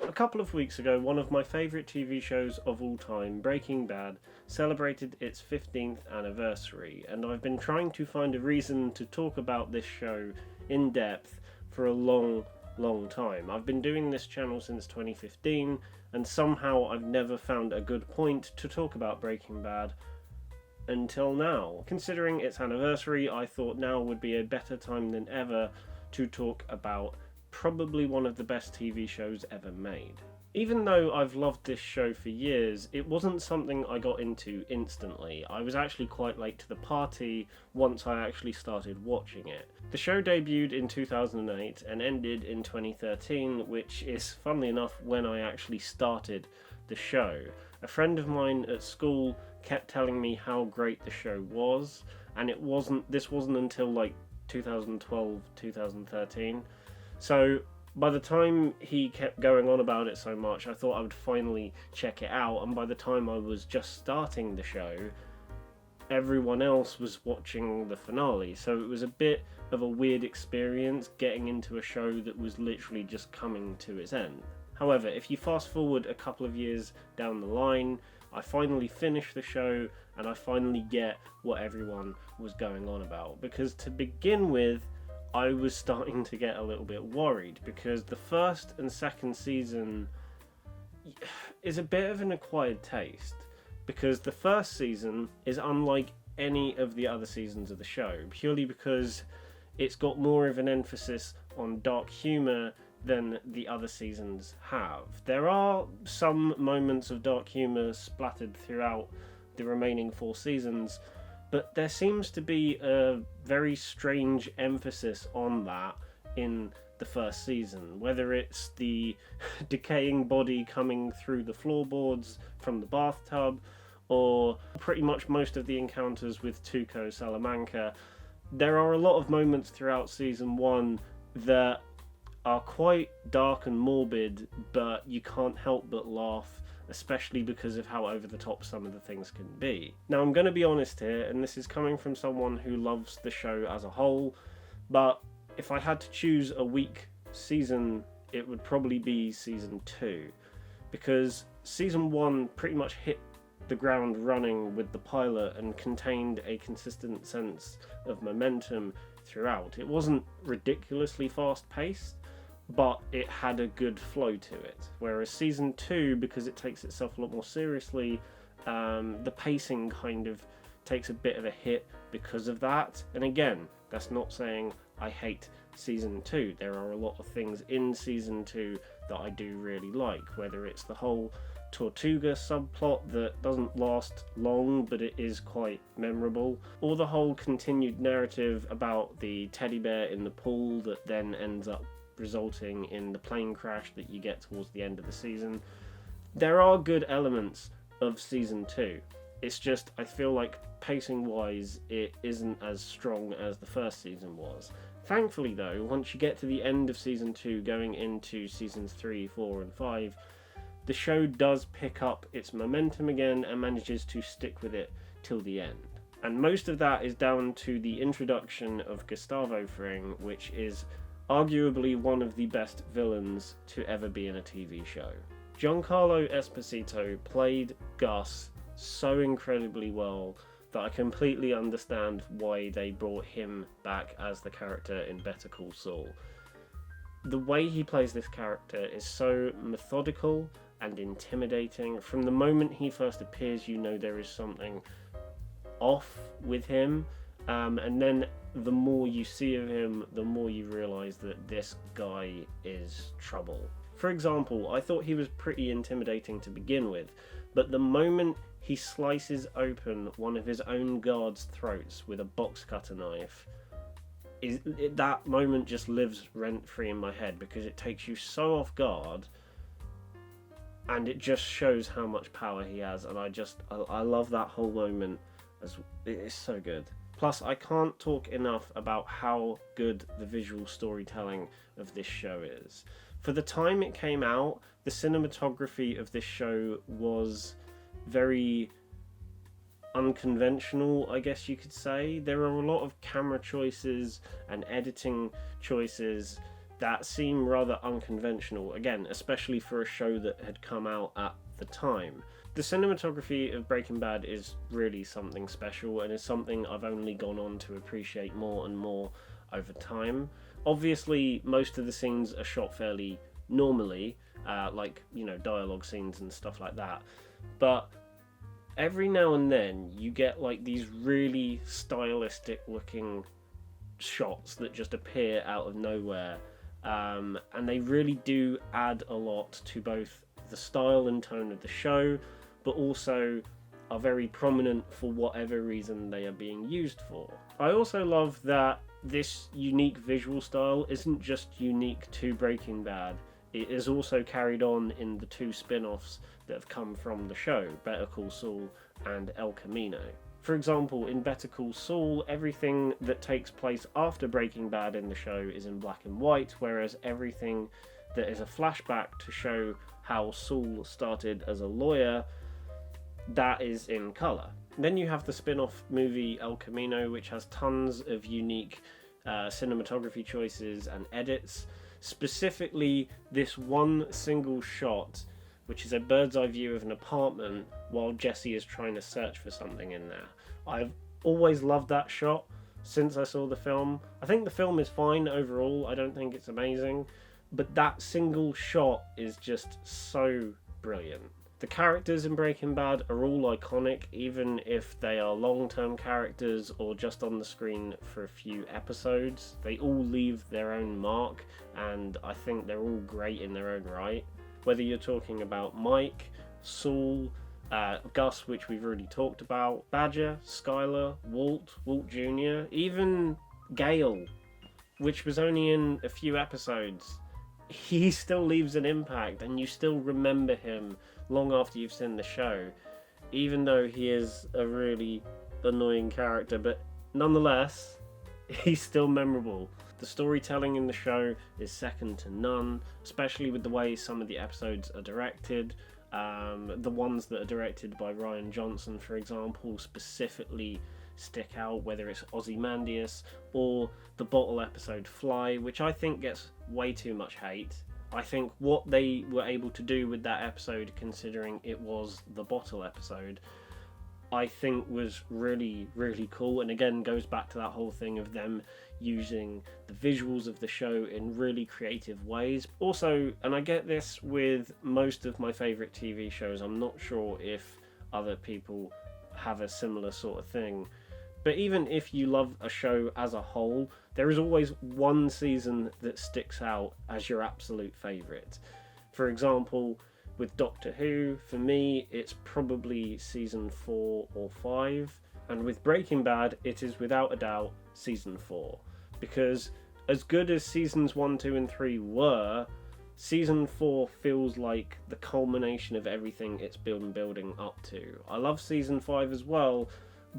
A couple of weeks ago, one of my favourite TV shows of all time, Breaking Bad, celebrated its 15th anniversary, and I've been trying to find a reason to talk about this show in depth for a long time. I've been doing this channel since 2015, and somehow I've never found a good point to talk about Breaking Bad until now. Considering its anniversary, I thought now would be a better time than ever to talk about probably one of the best TV shows ever made. Even though I've loved this show for years, it wasn't something I got into instantly. I was actually quite late to the party once I actually started watching it. The show debuted in 2008 and ended in 2013, which is, funnily enough, when I actually started the show. A friend of mine at school kept telling me how great the show was, and this wasn't until like 2012, 2013. So by the time he kept going on about it so much, I thought I would finally check it out, and by the time I was just starting the show, everyone else was watching the finale, so it was a bit of a weird experience getting into a show that was literally just coming to its end. However, if you fast forward a couple of years down the line, I finally finish the show and I finally get what everyone was going on about, because to begin with, I was starting to get a little bit worried because the first and second season is a bit of an acquired taste, because the first season is unlike any of the other seasons of the show, purely because it's got more of an emphasis on dark humour than the other seasons have. There are some moments of dark humour splattered throughout the remaining 4 seasons, but there seems to be a very strange emphasis on that in the first season, whether it's the decaying body coming through the floorboards from the bathtub, or pretty much most of the encounters with Tuco Salamanca. There are a lot of moments throughout season 1 that are quite dark and morbid, but you can't help but laugh, especially because of how over the top some of the things can be. Now, I'm going to be honest here, and this is coming from someone who loves the show as a whole, but if I had to choose a weak season, it would probably be season 2, because season 1 pretty much hit the ground running with the pilot and contained a consistent sense of momentum throughout. It wasn't ridiculously fast-paced, but it had a good flow to it. Whereas season 2, because it takes itself a lot more seriously, the pacing kind of takes a bit of a hit because of that. And again, that's not saying I hate season 2. There are a lot of things in season 2 that I do really like, whether it's the whole Tortuga subplot that doesn't last long but it is quite memorable, or the whole continued narrative about the teddy bear in the pool that then ends up resulting in the plane crash that you get towards the end of the season. There are good elements of season 2. It's just, I feel like pacing wise it isn't as strong as the first season was. Thankfully though, once you get to the end of season 2 going into seasons 3, 4 and 5, the show does pick up its momentum again and manages to stick with it till the end. And most of that is down to the introduction of Gustavo Fring, which is arguably one of the best villains to ever be in a TV show. Giancarlo Esposito played Gus so incredibly well that I completely understand why they brought him back as the character in Better Call Saul. The way he plays this character is so methodical and intimidating. From the moment he first appears, you know there is something off with him, and then the more you see of him, the more you realise that this guy is trouble. For example, I thought he was pretty intimidating to begin with, but the moment he slices open one of his own guards' throats with a box cutter knife, that moment just lives rent-free in my head, because it takes you so off guard and it just shows how much power he has, and I love that whole moment. It is so good. Plus, I can't talk enough about how good the visual storytelling of this show is. For the time it came out, the cinematography of this show was very unconventional, I guess you could say. There are a lot of camera choices and editing choices that seem rather unconventional, again, especially for a show that had come out at the time. The cinematography of Breaking Bad is really something special, and is something I've only gone on to appreciate more and more over time. Obviously, most of the scenes are shot fairly normally, like, dialogue scenes and stuff like that, but every now and then you get like these really stylistic looking shots that just appear out of nowhere, and they really do add a lot to both the style and tone of the show, but also are very prominent for whatever reason they are being used for. I also love that this unique visual style isn't just unique to Breaking Bad. It is also carried on in the two spin-offs that have come from the show, Better Call Saul and El Camino. For example, in Better Call Saul, everything that takes place after Breaking Bad in the show is in black and white, whereas everything that is a flashback to show how Saul started as a lawyer, that is in colour. Then you have the spin-off movie El Camino, which has tons of unique cinematography choices and edits. Specifically, this one single shot, which is a bird's eye view of an apartment while Jesse is trying to search for something in there. I've always loved that shot since I saw the film. I think the film is fine overall, I don't think it's amazing, but that single shot is just so brilliant. The characters in Breaking Bad are all iconic, even if they are long-term characters or just on the screen for a few episodes. They all leave their own mark, and I think they're all great in their own right. Whether you're talking about Mike, Saul, Gus, which we've already talked about, Badger, Skyler, Walt Jr., even Gale, which was only in a few episodes. He still leaves an impact, and you still remember him long after you've seen the show, even though he is a really annoying character, but nonetheless, he's still memorable. The storytelling in the show is second to none, especially with the way some of the episodes are directed. The ones that are directed by Rian Johnson, for example, specifically stick out, whether it's Ozymandias or the bottle episode Fly, which I think gets way too much hate. I think what they were able to do with that episode, considering it was the bottle episode, I think was really, really cool, and again goes back to that whole thing of them using the visuals of the show in really creative ways. Also, and I get this with most of my favourite TV shows, I'm not sure if other people have a similar sort of thing, but even if you love a show as a whole, there is always one season that sticks out as your absolute favourite. For example, with Doctor Who, for me, it's probably season 4 or 5, and with Breaking Bad, it is without a doubt season 4, because as good as seasons 1, 2 and 3 were, season 4 feels like the culmination of everything it's been building up to. I love season 5 as well,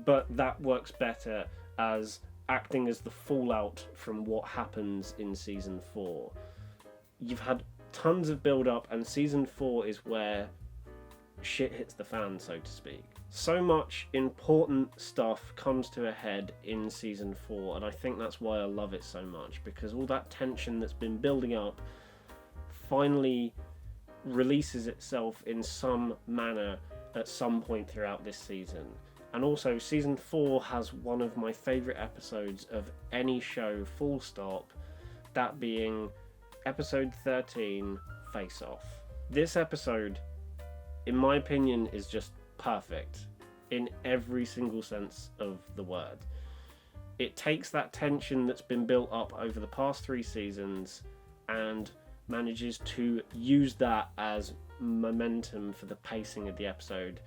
but that works better as acting as the fallout from what happens in season 4. You've had tons of build up, and season 4 is where shit hits the fan, so to speak. So much important stuff comes to a head in season 4, and I think that's why I love it so much, because all that tension that's been building up finally releases itself in some manner at some point throughout this season. And also, season 4 has one of my favourite episodes of any show, full stop, that being episode 13, Face Off. This episode, in my opinion, is just perfect in every single sense of the word. It takes that tension that's been built up over the past 3 seasons and manages to use that as momentum for the pacing of the episode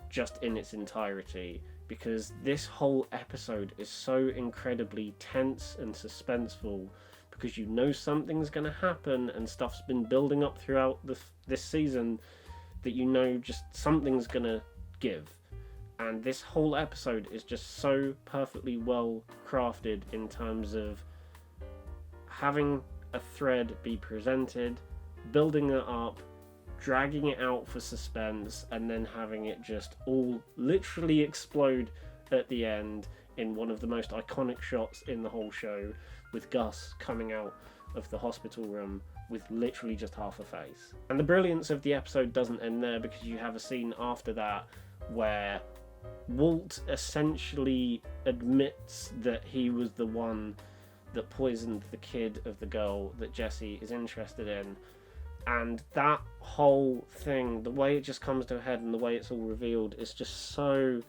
just in its entirety, because this whole episode is so incredibly tense and suspenseful, because you know something's going to happen and stuff's been building up throughout this season, that you know just something's going to give. And this whole episode is just so perfectly well crafted in terms of having a thread be presented, building it up, dragging it out for suspense, and then having it just all literally explode at the end in one of the most iconic shots in the whole show, with Gus coming out of the hospital room with literally just half a face. And the brilliance of the episode doesn't end there, because you have a scene after that where Walt essentially admits that he was the one that poisoned the kid of the girl that Jesse is interested in. And that whole thing, the way it just comes to a head and the way it's all revealed, is just so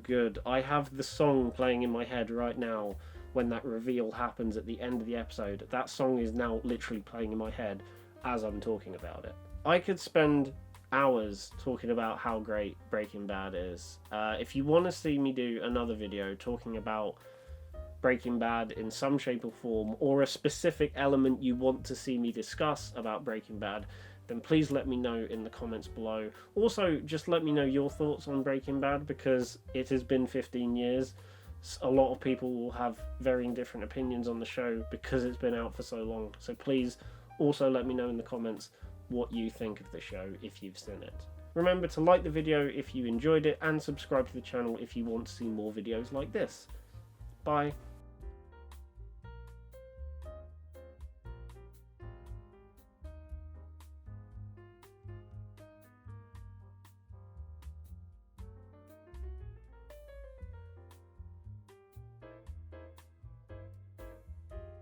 good. I have the song playing in my head right now when that reveal happens at the end of the episode. That song is now literally playing in my head as I'm talking about it. I could spend hours talking about how great Breaking Bad is. If you want to see me do another video talking about Breaking Bad in some shape or form, or a specific element you want to see me discuss about Breaking Bad, then please let me know in the comments below. Also, just let me know your thoughts on Breaking Bad, because it has been 15 years. A lot of people will have varying different opinions on the show because it's been out for so long. So please also let me know in the comments what you think of the show if you've seen it. Remember to like the video if you enjoyed it, and subscribe to the channel if you want to see more videos like this. Bye.